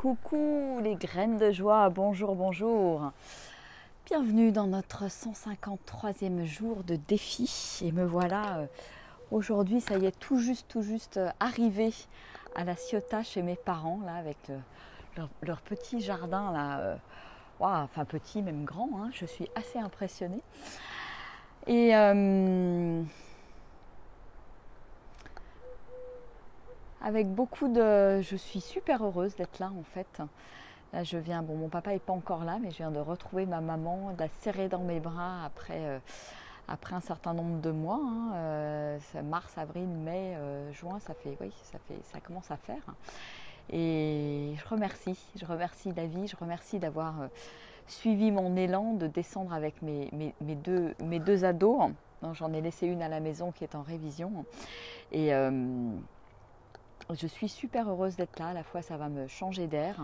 Coucou les graines de joie, bonjour, bonjour. Bienvenue dans notre 153e jour de défi. Et me voilà aujourd'hui, ça y est, tout juste arrivé à la Ciotat chez mes parents, là, avec leur petit jardin, là. Waouh, enfin petit, même grand, hein, je suis assez impressionnée. Et avec beaucoup de... Je suis super heureuse d'être là, en fait. Là, je viens, bon, mon papa n'est pas encore là, mais je viens de retrouver ma maman, de la serrer dans mes bras après un certain nombre de mois. Mars, avril, mai, juin, ça commence à faire. Et je remercie la vie, je remercie d'avoir suivi mon élan de descendre avec mes deux ados. Donc, j'en ai laissé une à la maison qui est en révision. Et je suis super heureuse d'être là. À la fois, ça va me changer d'air.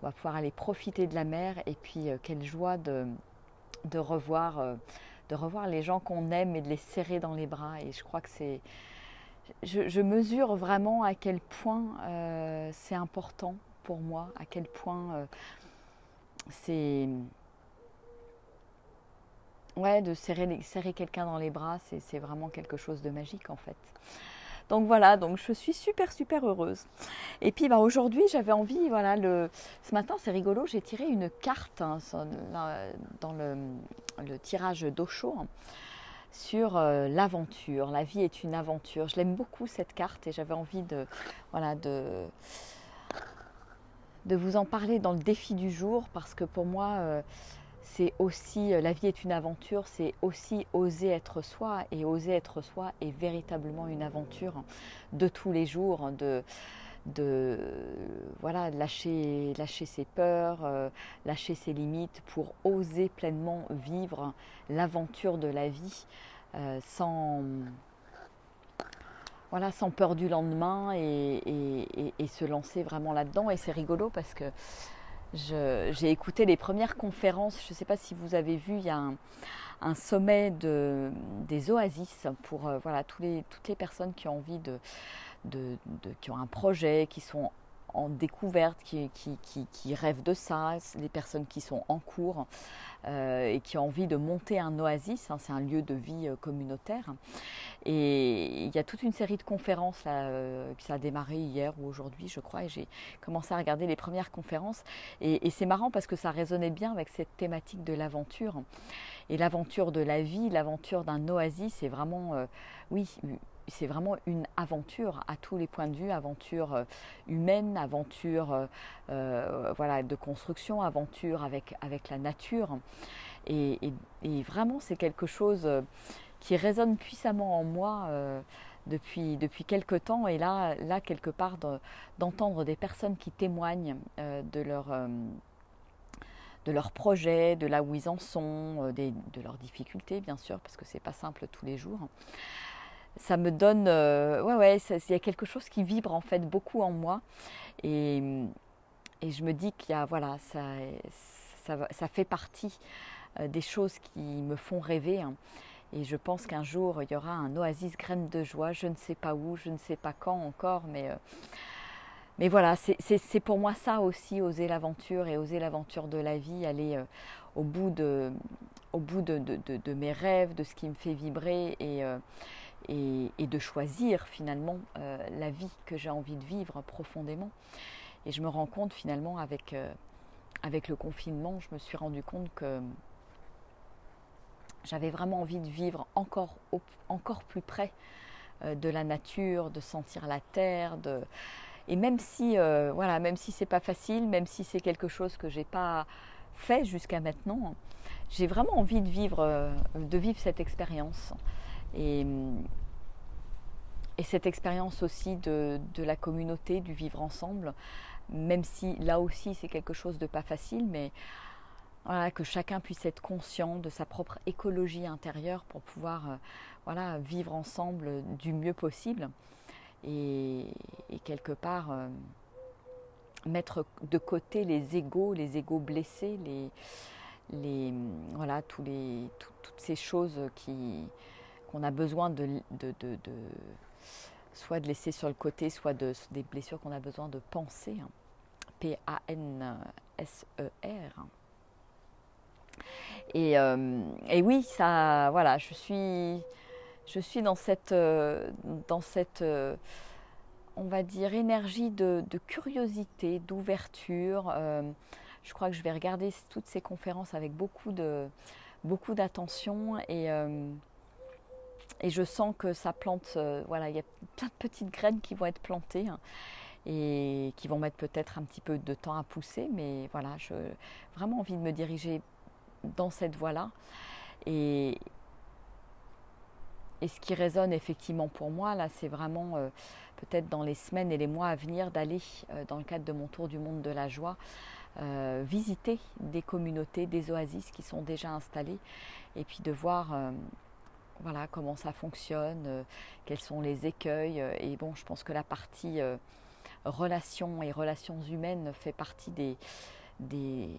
On va pouvoir aller profiter de la mer et puis quelle joie de revoir les gens qu'on aime et de les serrer dans les bras. Et je crois que je mesure vraiment à quel point c'est important pour moi, à quel point c'est... Ouais, de serrer quelqu'un dans les bras, c'est vraiment quelque chose de magique en fait. Donc voilà, donc je suis super heureuse. Et puis aujourd'hui, j'avais envie, ce matin c'est rigolo, j'ai tiré une carte dans le tirage d'Osho sur l'aventure. La vie est une aventure. Je l'aime beaucoup cette carte et j'avais envie de vous en parler dans le défi du jour parce que pour moi, c'est aussi, la vie est une aventure, c'est aussi oser être soi. Et oser être soi est véritablement une aventure de tous les jours, lâcher ses peurs, lâcher ses limites pour oser pleinement vivre l'aventure de la vie sans peur du lendemain et se lancer vraiment là-dedans. Et c'est rigolo parce que j'ai écouté les premières conférences. Je ne sais pas si vous avez vu, il y a un sommet des oasis pour toutes les personnes qui ont envie qui ont un projet, qui sont en découverte, qui rêvent de ça, les personnes qui sont en cours et qui ont envie de monter un oasis. C'est un lieu de vie communautaire. Et il y a toute une série de conférences là, ça a démarré hier ou aujourd'hui, je crois, et j'ai commencé à regarder les premières conférences. Et c'est marrant parce que ça résonnait bien avec cette thématique de l'aventure. Et l'aventure de la vie, l'aventure d'un oasis, c'est vraiment, c'est vraiment une aventure à tous les points de vue, aventure humaine, aventure de construction, aventure avec la nature. Et vraiment, c'est quelque chose qui résonne puissamment en moi depuis quelque temps. Et là quelque part, d'entendre des personnes qui témoignent de leurs projets, de là où ils en sont, de leurs difficultés, bien sûr, parce que c'est pas simple tous les jours. Ça me donne, il y a quelque chose qui vibre en fait beaucoup en moi, et je me dis qu'il y a, ça fait partie des choses qui me font rêver. Et je pense qu'un jour il y aura un oasis graines de joie, je ne sais pas où, je ne sais pas quand encore, mais voilà, c'est pour moi ça aussi, oser l'aventure et oser l'aventure de la vie, aller au bout de mes rêves, de ce qui me fait vibrer et de choisir finalement la vie que j'ai envie de vivre profondément. Et je me rends compte finalement avec le confinement, je me suis rendu compte que j'avais vraiment envie de vivre encore plus près de la nature, de sentir la terre, et même si c'est pas facile, même si c'est quelque chose que j'ai pas fait jusqu'à maintenant, j'ai vraiment envie de vivre cette expérience. Et cette expérience aussi de la communauté, du vivre ensemble, même si là aussi c'est quelque chose de pas facile, mais que chacun puisse être conscient de sa propre écologie intérieure pour pouvoir vivre ensemble du mieux possible et quelque part mettre de côté les égos blessés, toutes ces choses qu'on a besoin soit de laisser sur le côté, soit des blessures qu'on a besoin de Panser. Et oui, ça, voilà, je suis dans cette on va dire, énergie de curiosité, d'ouverture. Je crois que je vais regarder toutes ces conférences avec beaucoup d'attention et je sens que ça plante, voilà, il y a plein de petites graines qui vont être plantées et qui vont mettre peut-être un petit peu de temps à pousser, mais voilà, j'ai vraiment envie de me diriger dans cette voie-là. Et ce qui résonne effectivement pour moi, là, c'est vraiment peut-être dans les semaines et les mois à venir d'aller, dans le cadre de mon tour du monde de la joie, visiter des communautés, des oasis qui sont déjà installées et puis de voir voilà, comment ça fonctionne, quels sont les écueils. Et bon, je pense que la partie relations et relations humaines fait partie des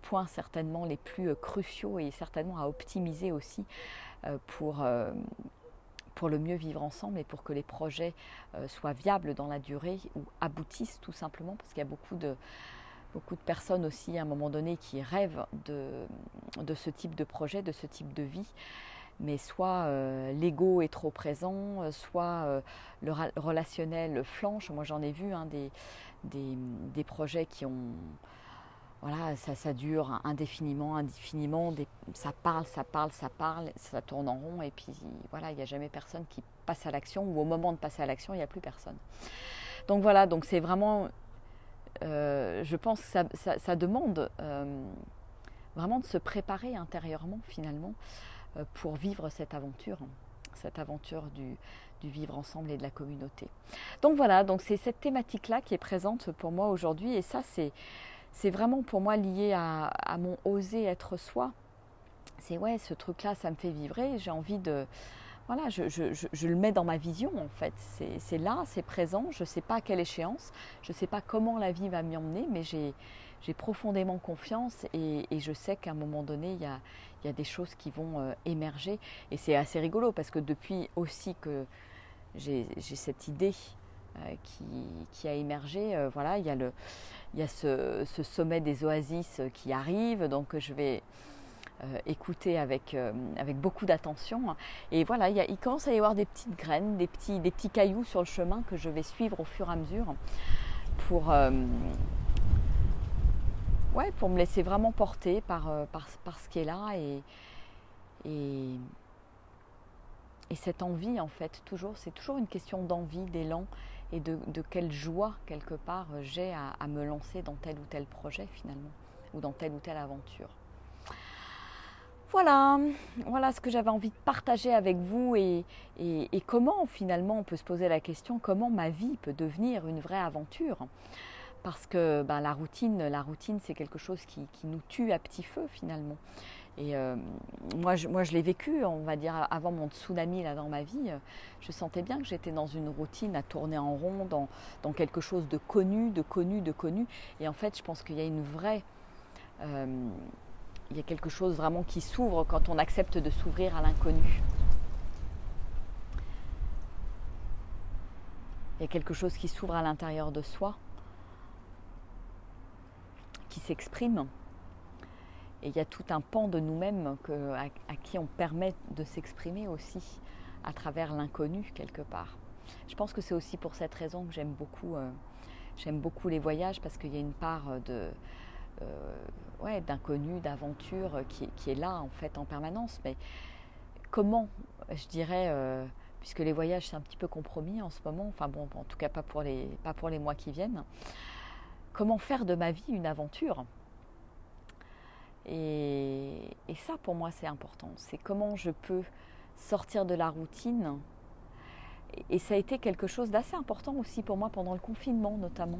points certainement les plus cruciaux et certainement à optimiser aussi pour le mieux vivre ensemble et pour que les projets soient viables dans la durée ou aboutissent tout simplement, parce qu'il y a beaucoup de personnes aussi à un moment donné qui rêvent de ce type de projet, de ce type de vie, mais soit l'ego est trop présent, soit le relationnel flanche. Moi j'en ai vu des projets qui ont... Voilà, ça dure indéfiniment, ça parle, ça tourne en rond et puis voilà, il n'y a jamais personne qui passe à l'action ou au moment de passer à l'action, il n'y a plus personne. Donc voilà, donc c'est vraiment, je pense que ça demande vraiment de se préparer intérieurement finalement pour vivre cette aventure du vivre ensemble et de la communauté. Donc voilà, donc c'est cette thématique-là qui est présente pour moi aujourd'hui et ça c'est vraiment pour moi lié à mon oser être soi. C'est ouais, ce truc-là, ça me fait vibrer. J'ai envie de... Voilà, je le mets dans ma vision en fait. C'est là, c'est présent. Je ne sais pas à quelle échéance. Je ne sais pas comment la vie va m'y emmener, mais j'ai profondément confiance et je sais qu'à un moment donné, il y a des choses qui vont émerger. Et c'est assez rigolo parce que depuis aussi que j'ai cette idée qui a émergé, voilà, il y a ce sommet des oasis qui arrive, donc je vais écouter avec beaucoup d'attention. Et voilà, il commence à y avoir des petites graines, des petits cailloux sur le chemin que je vais suivre au fur et à mesure pour me laisser vraiment porter par ce qui est là et cette envie en fait, c'est toujours une question d'envie, d'élan et de quelle joie quelque part j'ai à me lancer dans tel ou tel projet finalement ou dans telle ou telle aventure. Voilà ce que j'avais envie de partager avec vous et comment finalement on peut se poser la question comment ma vie peut devenir une vraie aventure. Parce que la routine c'est quelque chose qui nous tue à petit feu finalement. Et moi je l'ai vécu, on va dire, avant mon tsunami là dans ma vie. Je sentais bien que j'étais dans une routine à tourner en rond, dans quelque chose de connu. Et en fait, je pense qu'il y a une vraie... il y a quelque chose vraiment qui s'ouvre quand on accepte de s'ouvrir à l'inconnu. Il y a quelque chose qui s'ouvre à l'intérieur de soi, qui s'exprime. Et il y a tout un pan de nous-mêmes à qui on permet de s'exprimer aussi à travers l'inconnu quelque part. Je pense que c'est aussi pour cette raison que j'aime beaucoup les voyages, parce qu'il y a une part d'inconnu, d'aventure qui est là en fait en permanence. Mais comment, je dirais, puisque les voyages c'est un petit peu compromis en ce moment, enfin bon, en tout cas pas pour les mois qui viennent, comment faire de ma vie une aventure ? Et ça, pour moi, c'est important. C'est comment je peux sortir de la routine. Et ça a été quelque chose d'assez important aussi pour moi pendant le confinement, notamment.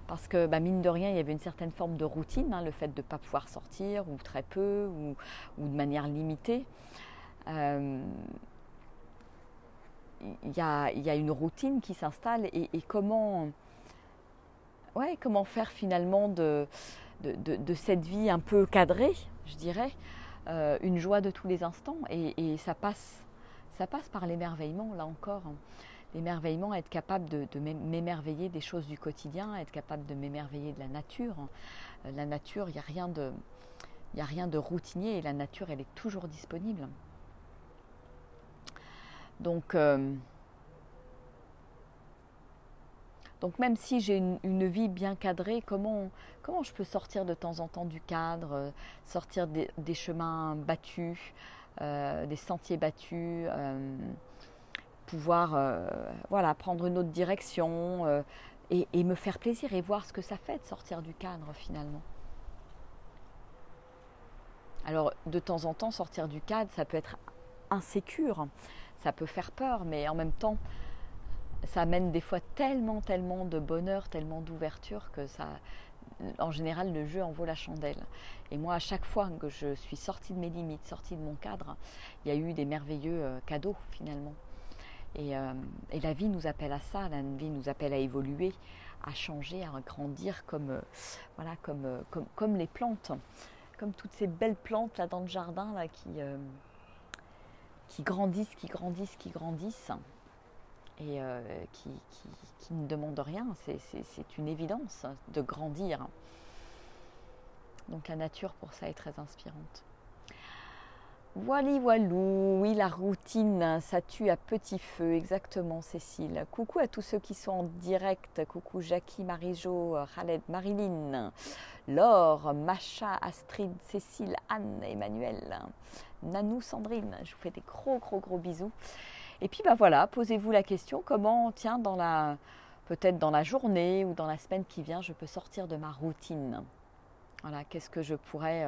Parce que, mine de rien, il y avait une certaine forme de routine, le fait de ne pas pouvoir sortir, ou très peu, ou de manière limitée. Il y a une routine qui s'installe et comment faire finalement de cette vie un peu cadrée, je dirais, une joie de tous les instants. Et ça passe par l'émerveillement, là encore. l'émerveillement, être capable de m'émerveiller des choses du quotidien, être capable de m'émerveiller de la nature. La nature, il n'y a rien de routinier et la nature, elle est toujours disponible. Donc même si j'ai une vie bien cadrée, comment je peux sortir de temps en temps du cadre, sortir des chemins battus, des sentiers battus, pouvoir prendre une autre direction et me faire plaisir et voir ce que ça fait de sortir du cadre finalement. Alors de temps en temps, sortir du cadre, ça peut être insécure, ça peut faire peur, mais en même temps, ça amène des fois tellement de bonheur, tellement d'ouverture que ça, en général, le jeu en vaut la chandelle. Et moi, à chaque fois que je suis sortie de mes limites, sortie de mon cadre, il y a eu des merveilleux cadeaux finalement. Et la vie nous appelle à ça, la vie nous appelle à évoluer, à changer, à grandir comme les plantes, comme toutes ces belles plantes là dans le jardin là, qui grandissent et qui ne demandent rien. C'est une évidence de grandir. Donc la nature pour ça est très inspirante. Voilou, oui la routine, ça tue à petit feu, exactement Cécile. Coucou à tous ceux qui sont en direct, coucou Jackie, Marie-Jo, Khaled, Marilyn, Laure, Macha, Astrid, Cécile, Anne, Emmanuel, Nanou, Sandrine, je vous fais des gros bisous. Et puis voilà, posez-vous la question, comment peut-être dans la journée ou dans la semaine qui vient, je peux sortir de ma routine. Voilà, qu'est-ce que je pourrais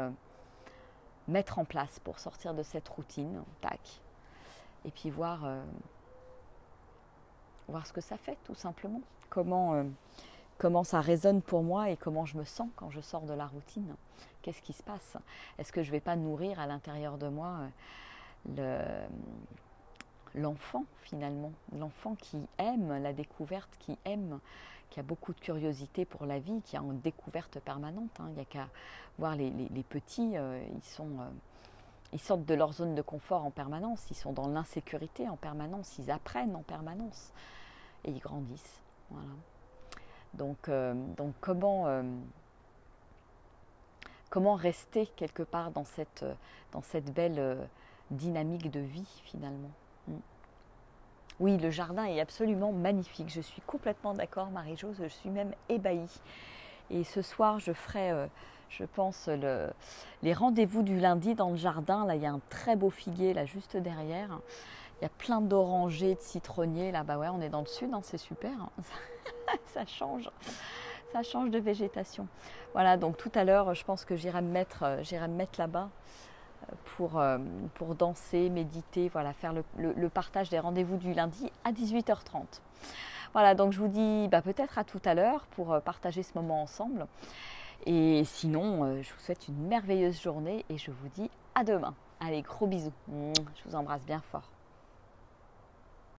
mettre en place pour sortir de cette routine, tac, et puis voir ce que ça fait tout simplement, comment ça résonne pour moi et comment je me sens quand je sors de la routine, qu'est-ce qui se passe, est-ce que je ne vais pas nourrir à l'intérieur de moi l'enfant finalement, l'enfant qui aime la découverte, qui a beaucoup de curiosité pour la vie, qui est en découverte permanente. Il n'y a qu'à voir les petits, ils sortent de leur zone de confort en permanence, ils sont dans l'insécurité en permanence, ils apprennent en permanence et ils grandissent. Voilà. Donc comment rester quelque part dans cette belle dynamique de vie finalement. Oui, le jardin est absolument magnifique. Je suis complètement d'accord, Marie-Jo. Je suis même ébahie. Et ce soir, je ferai, je pense, les rendez-vous du lundi dans le jardin. Là, il y a un très beau figuier là juste derrière. Il y a plein d'orangers, de citronniers. Là, on est dans le sud, c'est super. Ça change de végétation. Voilà, donc tout à l'heure, je pense que j'irai me mettre là-bas. Pour danser, méditer, faire le partage des rendez-vous du lundi à 18h30. Voilà, donc je vous dis peut-être à tout à l'heure pour partager ce moment ensemble. Et sinon, je vous souhaite une merveilleuse journée et je vous dis à demain. Allez, gros bisous. Je vous embrasse bien fort.